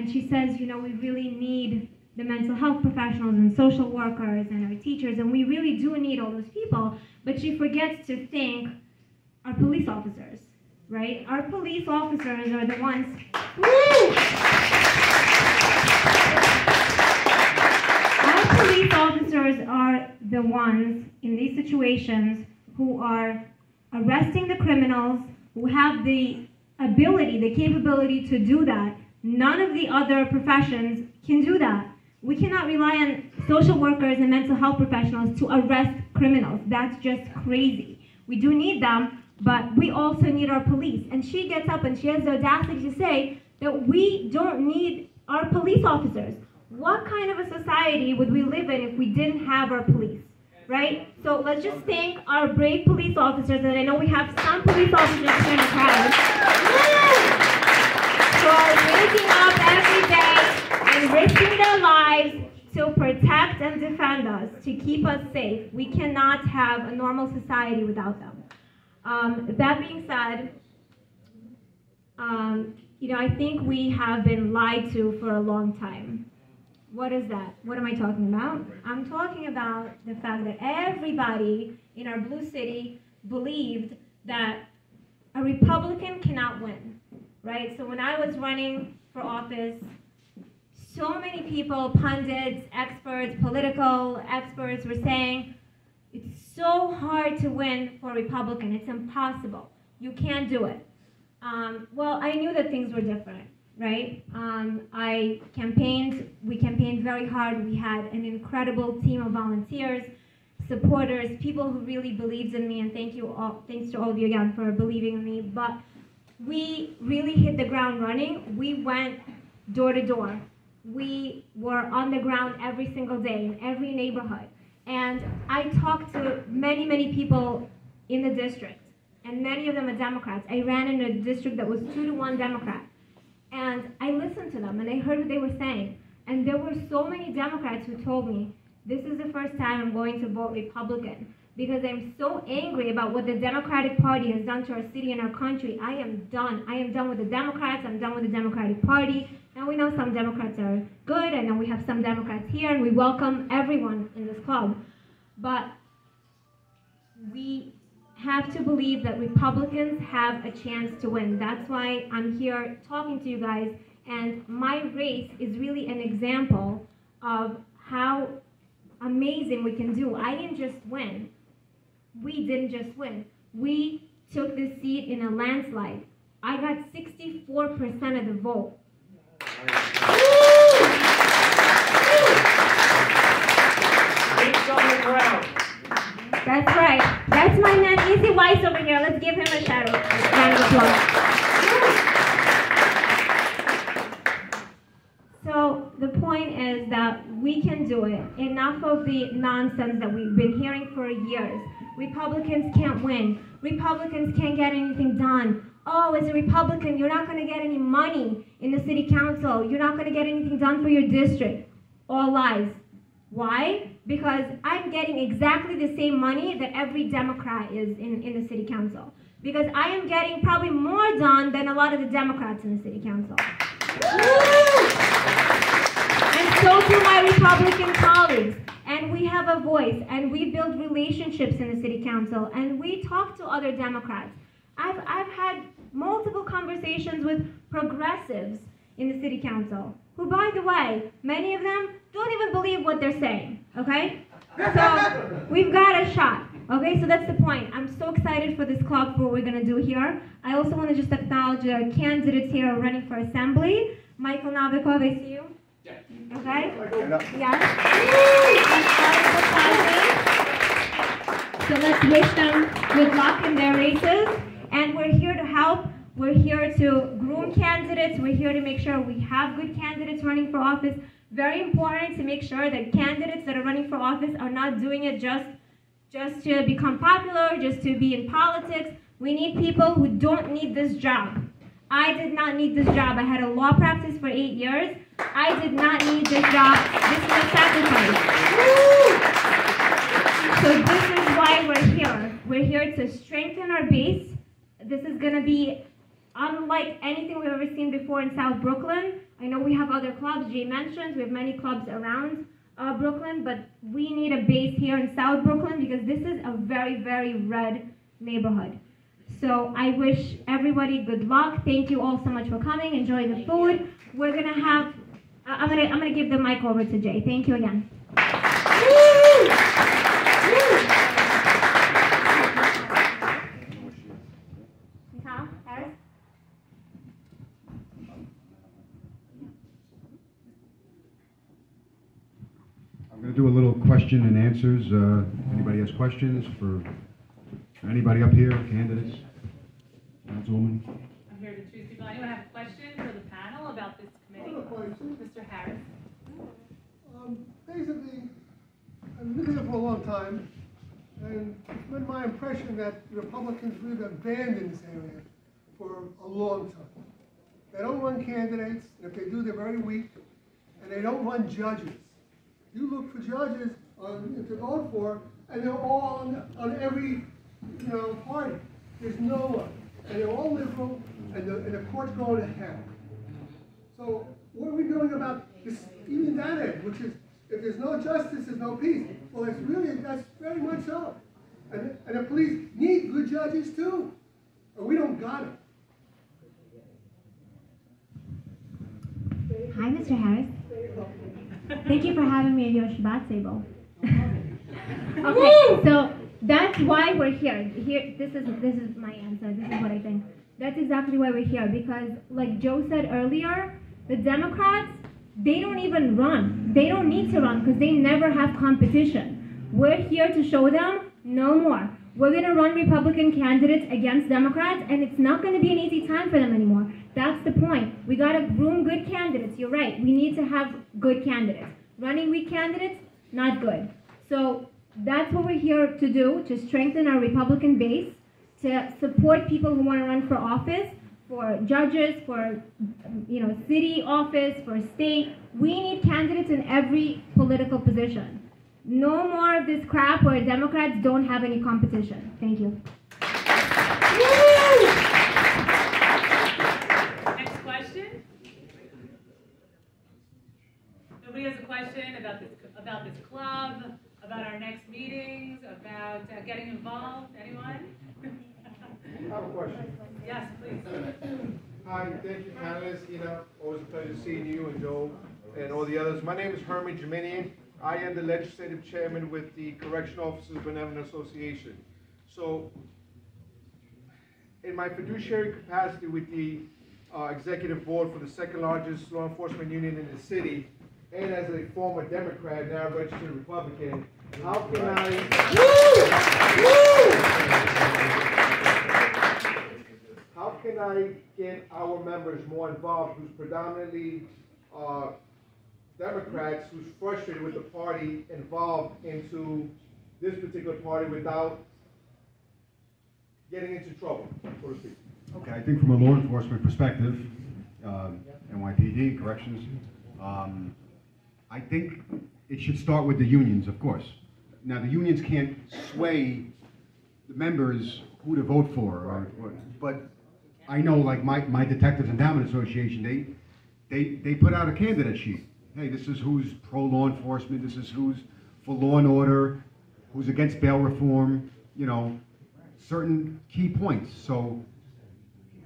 and she says, you know, we really need the mental health professionals and social workers and our teachers, and we really do need all those people, but she forgets to thank our police officers, right? Our police officers are the ones, our police officers are the ones in these situations who are arresting the criminals, who have the ability, the capability to do that. None of the other professions can do that. We cannot rely on social workers and mental health professionals to arrest criminals. That's just crazy. We do need them, but we also need our police. And she gets up and she has the audacity to say that we don't need our police officers. What kind of a society would we live in if we didn't have our police, right? So let's just thank our brave police officers, and I know we have some police officers here in the crowd, who are waking up every day and risking their lives to protect and defend us, to keep us safe. We cannot have a normal society without them. That being said, you know, I think we have been lied to for a long time. What is that? What am I talking about? I'm talking about the fact that everybody in our blue city believed that a Republican cannot win, right? So when I was running for office, so many people, pundits, experts, political experts were saying, it's so hard to win for a Republican. It's impossible. You can't do it. Well, I knew that things were different, right? We campaigned very hard. We had an incredible team of volunteers, supporters, people who really believed in me, and thanks to all of you again for believing in me. But we really hit the ground running. We went door to door. We were on the ground every single day in every neighborhood. And I talked to many, many people in the district, and many of them are Democrats. I ran in a district that was 2-to-1 Democrat. And I listened to them, and I heard what they were saying. And there were so many Democrats who told me, this is the first time I'm going to vote Republican, because I'm so angry about what the Democratic Party has done to our city and our country. I am done. I am done with the Democrats. I'm done with the Democratic Party. And we know some Democrats are good, and then we have some Democrats here, and we welcome everyone in this club. But we have to believe that Republicans have a chance to win. That's why I'm here talking to you guys, and my race is really an example of how amazing we can do. I didn't just win. We didn't just win. We took this seat in a landslide. I got 64% of the vote. That's right. That's my man, Easy Weiss over here. Let's give him a round of applause. So the point is that we can do it. Enough of the nonsense that we've been hearing for years. Republicans can't win. Republicans can't get anything done. Oh, as a Republican, you're not going to get any money in the city council. You're not going to get anything done for your district. All lies. Why? Because I'm getting exactly the same money that every Democrat is in the city council. Because I am getting probably more done than a lot of the Democrats in the city council. And so do my Republican colleagues. And we have a voice, and we build relationships in the city council, and we talk to other Democrats. I've had multiple conversations with progressives in the city council, who, by the way, many of them don't even believe what they're saying, okay? So we've got a shot, okay? So that's the point. I'm so excited for this club, for what we're going to do here. I also want to just acknowledge our candidates here who are running for assembly. Michael Novikov, I see you. Okay? Yes. So let's wish them good luck in their races. And we're here to help. We're here to groom candidates. We're here to make sure we have good candidates running for office. Very important to make sure that candidates that are running for office are not doing it just to become popular, just to be in politics. We need people who don't need this job. I did not need this job. I had a law practice for 8 years. I did not need this job. This is a sacrifice. So this is why we're here. We're here to strengthen our base. This is going to be unlike anything we've ever seen before in South Brooklyn. I know we have other clubs, Jay mentioned, we have many clubs around Brooklyn, but we need a base here in South Brooklyn because this is a very, very red neighborhood. So I wish everybody good luck. Thank you all so much for coming. Enjoy the food. We're gonna have. I'm gonna give the mic over to Jay. Thank you again. Tom, Harris. I'm going to do a little question and answers. Anybody has questions for anybody up here, candidates, councilwoman? I'm here to choose people. Anyone have a question for the panel about this committee? I have a question. Mr. Harris. Basically, I've been here for a long time, and it's been my impression that the Republicans really abandoned this area for a long time. They don't run candidates, and if they do, they're very weak, and they don't run judges. You look for judges to vote for, and they're all on every party. There's no one, and they're all liberal, and the court's going to hell. So what are we doing about this? Even that end, which is if there's no justice, there's no peace. Well, that's very much so. And the police need good judges too, and we don't got it. Hi, Mr. Harris. Thank you for having me at your Shabbat table. Okay, so that's why we're here. This is my answer. This is what I think. That's exactly why we're here, because like Joe said earlier, the Democrats, they don't even run. They don't need to run because they never have competition. We're here to show them no more. We're going to run Republican candidates against Democrats, and it's not going to be an easy time for them anymore. That's the point. We got to groom good candidates. You're right. We need to have good candidates. Running weak candidates, not good. So that's what we're here to do, to strengthen our Republican base, to support people who want to run for office, for judges, for city office, for state. We need candidates in every political position. No more of this crap where Democrats don't have any competition. Thank you. Next question? Nobody has a question about this club, about our next meetings, about getting involved? Anyone? I have a question. Yes, please. Hi, thank you, panelists. Always a pleasure seeing you and Joe and all the others. My name is Hermie Geminian. I am the legislative chairman with the Correctional Officers Benevolent Association. So, in my fiduciary capacity with the executive board for the second largest law enforcement union in the city, and as a former Democrat, now registered Republican, how can I get our members more involved, who's predominantly Democrats, who's frustrated with the party, involved into this particular party without getting into trouble, so to speak? Okay, I think from a law enforcement perspective, NYPD, corrections, I think it should start with the unions, of course. Now, the unions can't sway the members who to vote for, but I know, like my Detectives Endowment Association, they put out a candidate sheet. Hey, this is who's pro-law enforcement, this is who's for law and order, who's against bail reform, certain key points. So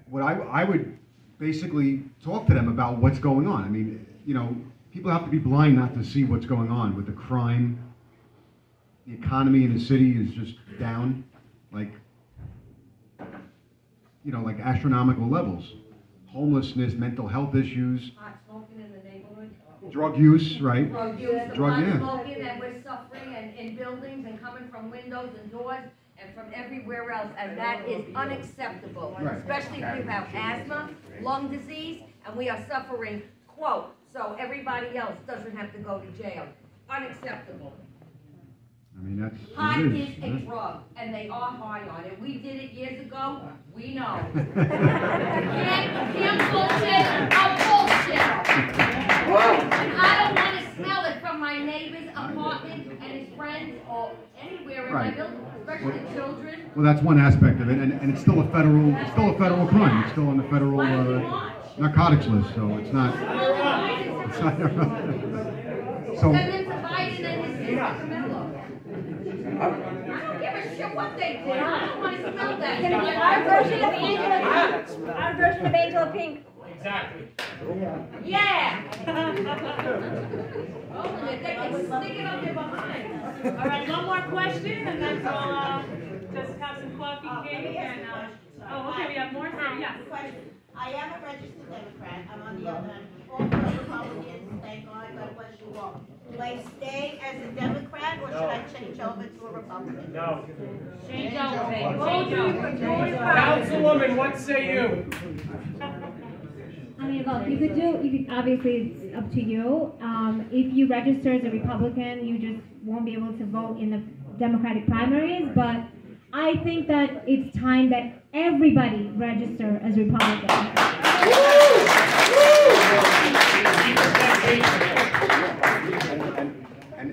what I would basically talk to them about what's going on. I mean, people have to be blind not to see what's going on with the crime. The economy in the city is just down, like astronomical levels. Homelessness, mental health issues. Pot smoking in the neighborhood. Drug use, right? Drug use, the Drug, pot yeah. smoking, and we're suffering in buildings and coming from windows and doors and from everywhere else, and that is unacceptable. Right. Especially if you have asthma, lung disease, and we are suffering, quote, so everybody else doesn't have to go to jail. Unacceptable. I mean, that's Pot it is a is. drug, and they are high on it. We did it years ago. We know. Can't bullshit a bullshit. And I don't want to smell it from my neighbor's apartment and his friends or anywhere in my Right. building, especially children. Well, that's one aspect of it, and it's still a federal crime. It's still on the federal. Why don't you march? narcotics list, so it's not. So. Send them to Biden and his sister Camilla. I don't give a shit what they did. I don't want to smell that. Our version of Angela Pink. Our version of Angela Pink. Exactly. Yeah. Oh, they can stick it up their behind. All right, one more question, and then we'll just have some coffee, cake, and, oh, okay, we have more? Yeah. Question. I am a registered Democrat. I'm on the other end. All for Republicans, thank God, God bless you all. Do I stay as a Democrat, or should I change over to a Republican? No. Change over, baby. Councilwoman, what say you? I mean, look, you could, obviously, it's up to you. If you register as a Republican, you just won't be able to vote in the Democratic primaries, but I think that it's time that everybody register as Republican.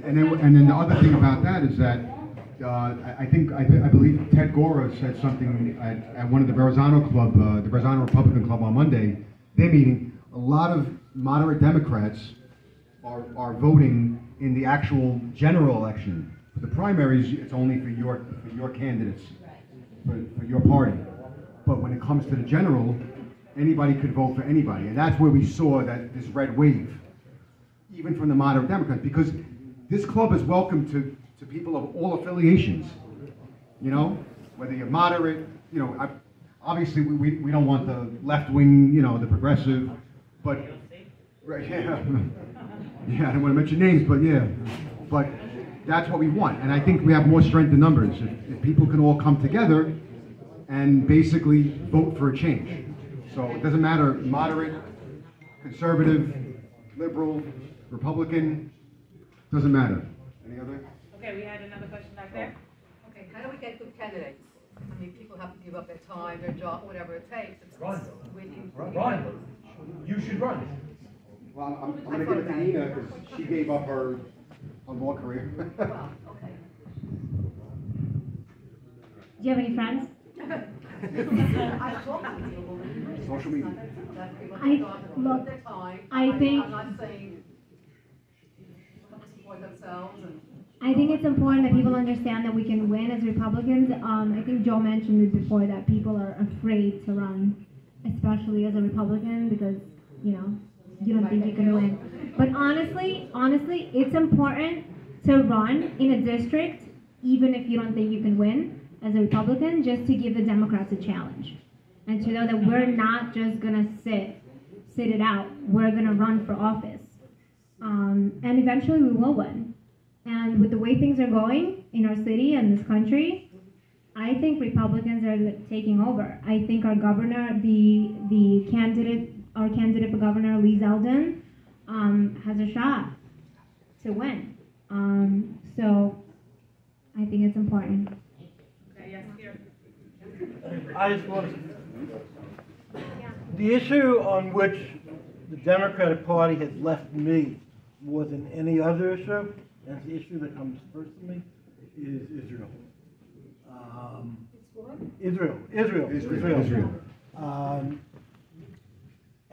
And then the other thing about that is that I believe Ted Gora said something at one of the Verrazano Club, the Verrazano Republican Club on Monday, their meeting. A lot of moderate Democrats are voting in the actual general election. For the primaries, it's only for your candidates, for your party. But when it comes to the general, anybody could vote for anybody, and that's where we saw that this red wave, even from the moderate Democrats, because this club is welcome to people of all affiliations. You know, whether you're moderate, you know, obviously we don't want the left wing, you know, the progressive, but right, yeah, yeah, I don't want to mention names, but yeah, but that's what we want, and I think we have more strength in numbers if people can all come together and basically vote for a change. So it doesn't matter moderate, conservative, liberal, Republican, doesn't matter. Any other? Okay, we had another question back there. Okay, how do we get good candidates? I mean, people have to give up their time, their job, whatever it takes. Run. Run. Run. You should run. Well, I'm going to give it to Nina because she gave up her law career. Well, okay. Do you have any friends? I've talked to people. Social media. That people I- have gone to look, their time. I think- I'm not saying support themselves and. I think it's important that people understand that we can win as Republicans. I think Joe mentioned it before that people are afraid to run, especially as a Republican, because, you know, you don't think you can win. But honestly, it's important to run in a district, even if you don't think you can win as a Republican, just to give the Democrats a challenge. And to know that we're not just gonna sit it out, we're gonna run for office. And eventually we will win. And with the way things are going in our city and this country, I think Republicans are taking over. I think our governor, our candidate for governor, Lee Zeldin, has a shot to win. So I think it's important. Okay, yes, here. I just want to, the issue on which the Democratic Party has left me more than any other issue, and the issue that comes first to me, is Israel. Israel.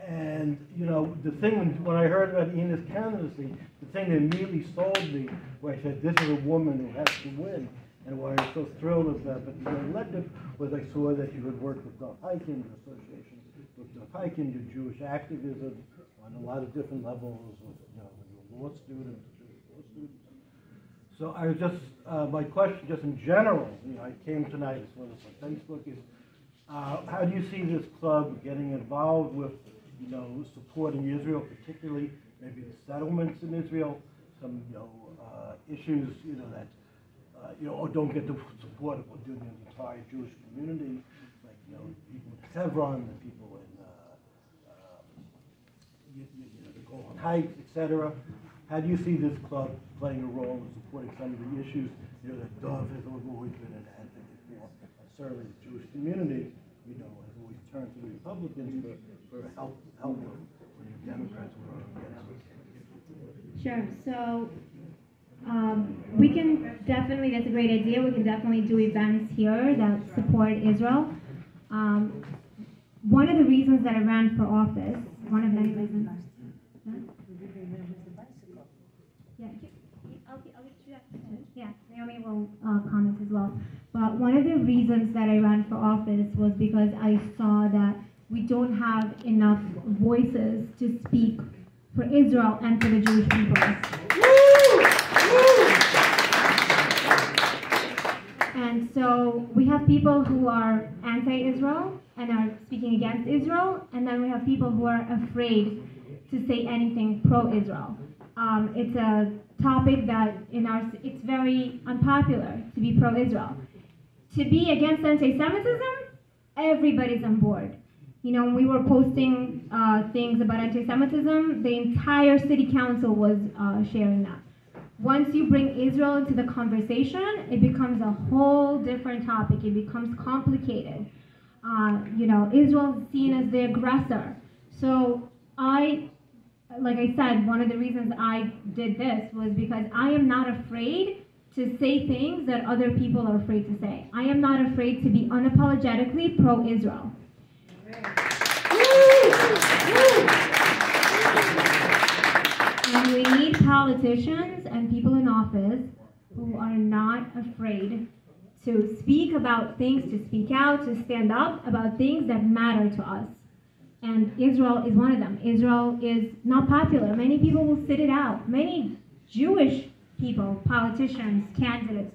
And, you know, the thing, when I heard about Ina's candidacy, the thing that immediately sold me, where I said, this is a woman who has to win, and why I was so thrilled of that, but the elected, was I saw that you had worked with Dov Hikind, the association with Dov Hikind, your Jewish activism on a lot of different levels, with, you know, your law students, Jewish law students. So I was just, my question, just in general, you know, I came tonight, I saw this on Facebook, is how do you see this club getting involved with, you know, supporting Israel, particularly maybe the settlements in Israel, some, you know, issues, you know, that, you know, or don't get the support of the entire Jewish community, like, you know, people in Hebron, the people in, you know, the Golan Heights, etc. How do you see this club playing a role in supporting some of the issues, you know, that Dov has always been an advocate for, and certainly the Jewish community, you know, has always turned to the Republicans for help when the Democrats were against it. Sure. So we can definitely, that's a great idea. We can definitely do events here that support Israel. one of the reasons that I ran for office, one of many reasons. Yeah, Naomi will comment as well. But one of the reasons that I ran for office was because I saw that we don't have enough voices to speak for Israel and for the Jewish people. And so we have people who are anti-Israel and are speaking against Israel, and then we have people who are afraid to say anything pro-Israel. It's a topic that it's very unpopular to be pro-Israel. To be against anti-Semitism, everybody's on board. You know, when we were posting things about anti-Semitism, the entire city council was sharing that. Once you bring Israel into the conversation, it becomes a whole different topic. It becomes complicated. You know, Israel is seen as the aggressor. So like I said, one of the reasons I did this was because I am not afraid to say things that other people are afraid to say. I am not afraid to be unapologetically pro-Israel. And we need politicians and people in office who are not afraid to speak about things, to speak out, to stand up about things that matter to us. And Israel is one of them. Israel is not popular. Many people will sit it out. Many Jewish people, politicians, candidates,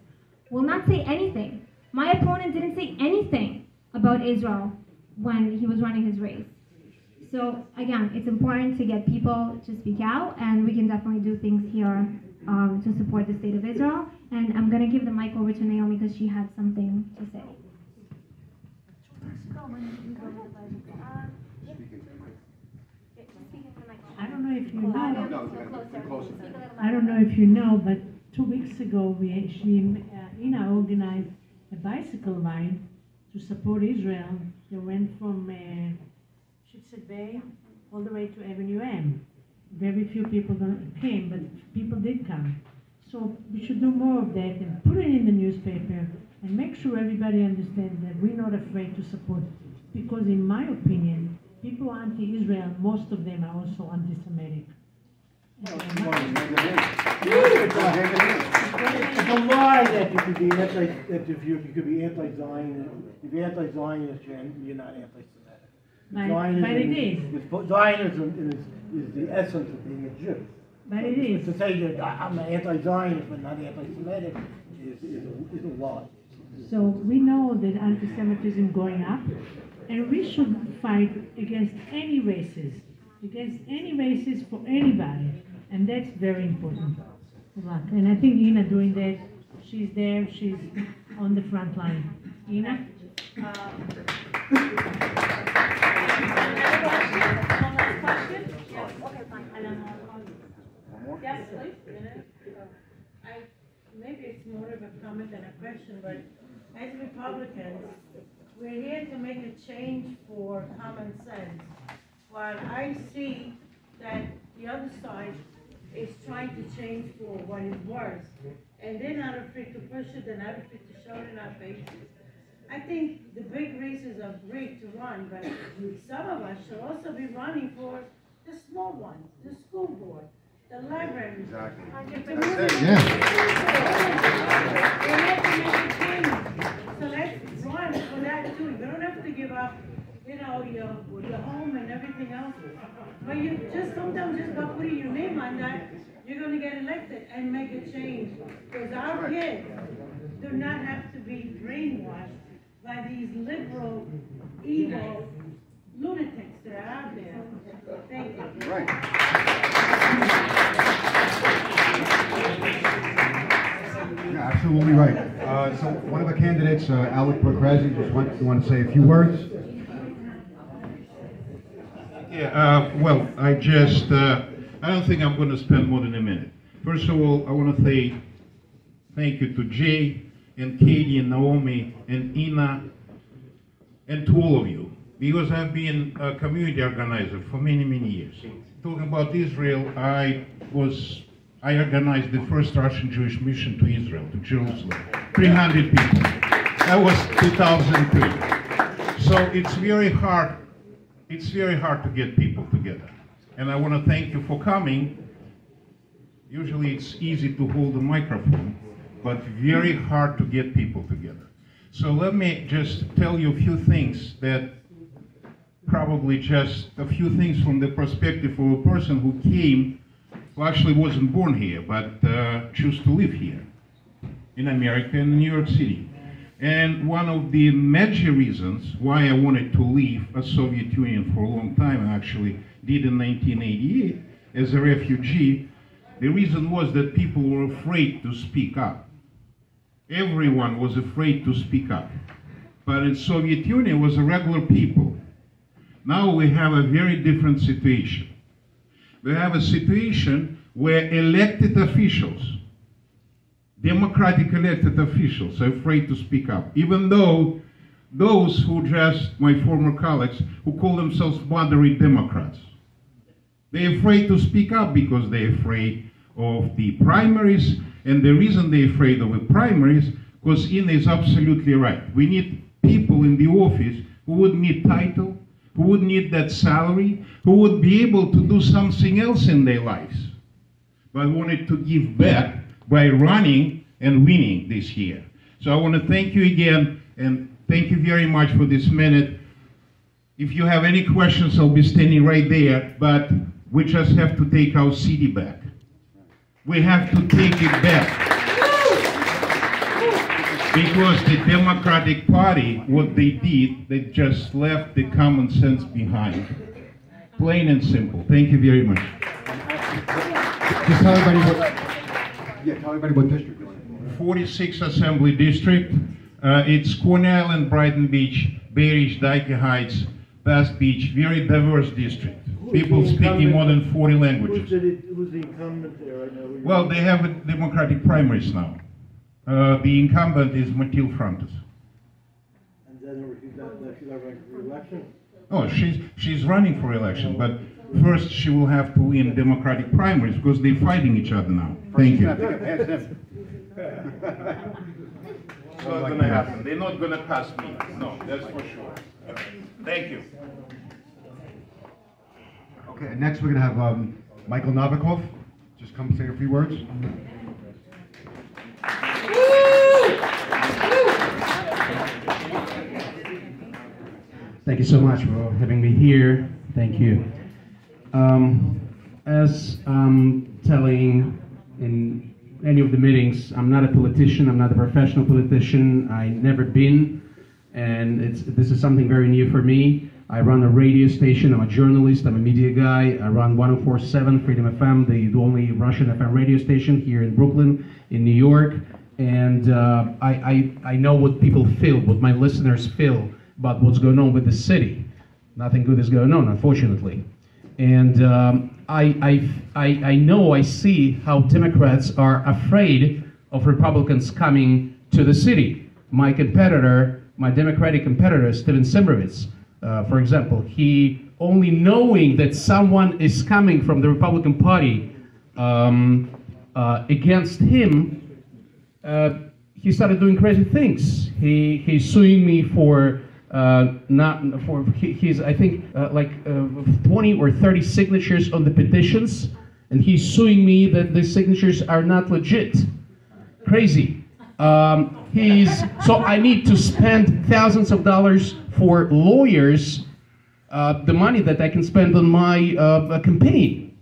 will not say anything. My opponent didn't say anything about Israel when he was running his race. So again, it's important to get people to speak out, and we can definitely do things here to support the state of Israel. And I'm going to give the mic over to Naomi because she had something to say. I don't know if you know. I don't know if you know, but 2 weeks ago we actually Ina organized a bicycle ride to support Israel. They went from Shitset Bay all the way to Avenue M. Very few people came, but people did come. So we should do more of that and put it in the newspaper and make sure everybody understands that we're not afraid to support. Because in my opinion, people who are anti-Israel, most of them are also anti-Semitic. It's a lie that you could be anti-Zionist. If you're anti-Zionist, you're not anti-Semitic. Zionism is the essence of being a Jew. But it is. To say that I'm anti-Zionist but not anti-Semitic is a lie. So we know that anti-Semitism is going up, and we should fight against any races for anybody, and that's very important. And I think Ina doing that. She's there. She's on the front line. Ina. Yes, please. Maybe it's more of a comment than a question, but as Republicans, we're here to make a change for common sense. While I see that the other side is trying to change for what is worse, and they're not afraid to push it, they're not afraid to show it in our faces. I think the big races are great to run, but some of us should also be running for the small ones, the school board, the library. Exactly. So let's run for that too. You don't have to give up, your home and everything else. But you just sometimes just by putting your name on that, you're going to get elected and make a change. Because our kids do not have to be brainwashed by these liberal, evil lunatics that are out there. Thank you. Right. Yeah, absolutely right. So one of the candidates, Alec Procrazi, just want to say a few words. Yeah, well, I don't think I'm going to spend more than a minute. First of all, I want to say thank you to Jay and Katie and Naomi and Ina and to all of you, because I've been a community organizer for many, many years. Talking about Israel, I organized the first Russian Jewish mission to Israel, to Jerusalem, 300 people. That was 2003. So it's very hard it's very hard to get people together. And I want to thank you for coming. Usually it's easy to hold a microphone, but very hard to get people together. So let me just tell you a few things that probably just a few things from the perspective of a person who came, who actually wasn't born here, but chose to live here in America, in New York City. And one of the major reasons why I wanted to leave the Soviet Union for a long time, I actually did in 1988 as a refugee, the reason was that people were afraid to speak up. Everyone was afraid to speak up. But in Soviet Union, it was a regular people. Now we have a very different situation. We have a situation where elected officials, democratic elected officials, are afraid to speak up, even though those who just, my former colleagues, who call themselves moderate Democrats, they're afraid to speak up because they're afraid of the primaries, and the reason they're afraid of the primaries, because Ina is absolutely right. We need people in the office who would need title, who would need that salary, who would be able to do something else in their lives, but wanted to give back by running and winning this year. So I want to thank you again, and thank you very much for this minute. If you have any questions, I'll be standing right there, but we just have to take our city back. We have to take it back. Because the Democratic Party, what they did, they just left the common sense behind. Plain and simple. Thank you very much. Just tell everybody what district you're in. 46th Assembly District. It's Coney Island, Brighton Beach, Bay Ridge, Dyke Heights, Bass Beach. Very diverse district. People speaking more than 40 languages. Who's the incumbent there right now? Well, they have a Democratic primaries now. The incumbent is Matilde Francis. And then she's not running for election? Oh, she's running for election, but first she will have to win Democratic primaries because they're fighting each other now. Thank you. It's not going to happen. They're not going to pass me. No, that's for sure. Thank you. Okay, next we're going to have Michael Novikov. Just come say a few words. Thank you so much for having me here. Thank you. As I'm telling in any of the meetings, I'm not a politician. I'm not a professional politician. I never been, and this is something very new for me. I run a radio station. I'm a journalist. I'm a media guy. I run 104.7 Freedom FM, the only Russian FM radio station here in Brooklyn, in New York. And I know what people feel, what my listeners feel about what's going on with the city. Nothing good is going on, unfortunately. And I know, I see how Democrats are afraid of Republicans coming to the city. My competitor, my Democratic competitor, Steven Simrovitz, for example, he, only knowing that someone is coming from the Republican Party against him, he started doing crazy things. He's suing me for his, I think, 20 or 30 signatures on the petitions, and he's suing me that the signatures are not legit. Crazy. So I need to spend thousands of dollars for lawyers, the money that I can spend on my campaign.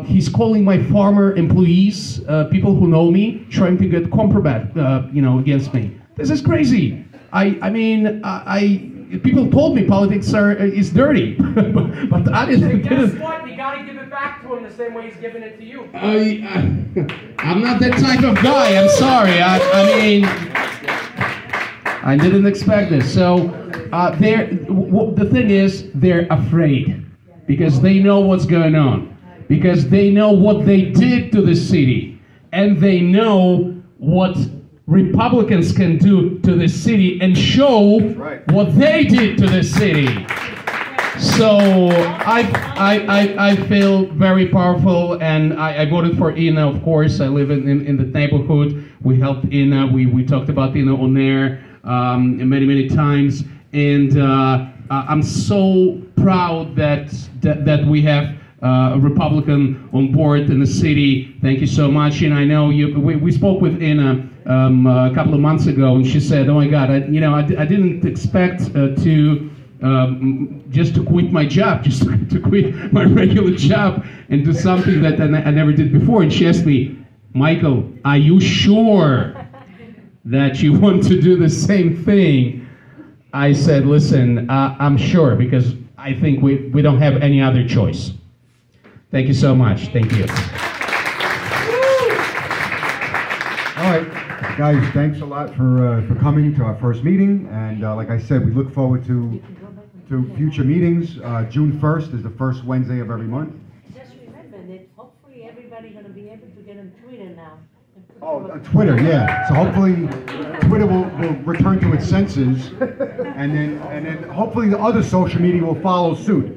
He's calling my former employees, people who know me, trying to get compromise, against me. This is crazy. People told me politics is dirty, but I didn't. Guess what? You got to give it back to him the same way he's giving it to you. I'm not that type of guy. I'm sorry. I didn't expect this. So the thing is, they're afraid because they know what's going on, because they know what they did to the city, and they know what Republicans can do to the city and show what they did to the city. So I feel very powerful, and I voted for Ina, of course. I live in the neighborhood. We helped Ina. We talked about Ina on air many times. And I'm so proud that we have a Republican on board in the city. Thank you so much. And I know we spoke with Ina a couple of months ago, and she said, "Oh my God, I didn't expect to just to quit my job, just to quit my regular job and do something that I never did before." And she asked me, "Michael, are you sure that you want to do the same thing?" I said, "Listen, I'm sure, because I think we don't have any other choice." Thank you so much. Thank you. All right, guys, thanks a lot for coming to our first meeting. And like I said, we look forward to future meetings. June 1st is the first Wednesday of every month. Just remember that hopefully everybody gonna be able to get on Twitter now. Oh, Twitter, yeah. So hopefully Twitter will return to its senses, and then hopefully the other social media will follow suit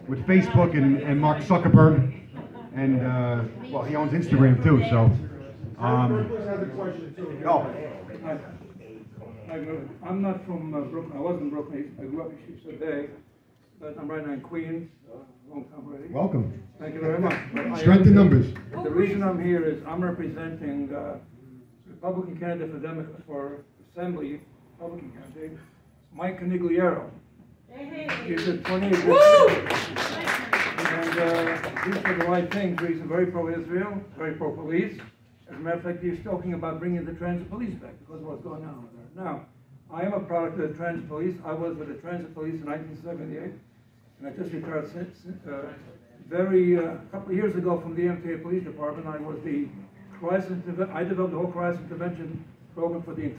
with Facebook and Mark Zuckerberg, and well, he owns Instagram too. So. I'm not from Brooklyn. I was in Brooklyn. I grew up in Sheepshead Bay, but I'm right now in Queens. Long time already. Welcome. Thank you very much. Strength in numbers. The reason I'm here is I'm representing Republican candidate for Assembly, Republican candidate, Mike Canigliaro. He's a 28 and he's for the right things. He's very pro-Israel, very pro-police. As a matter of fact, he's talking about bringing the transit police back because of what's going on over there. Now, I am a product of the transit police. I was with the transit police in 1978, and I just retired since. A couple of years ago from the MTA Police Department, I was the crisis. I developed the whole crisis intervention program for the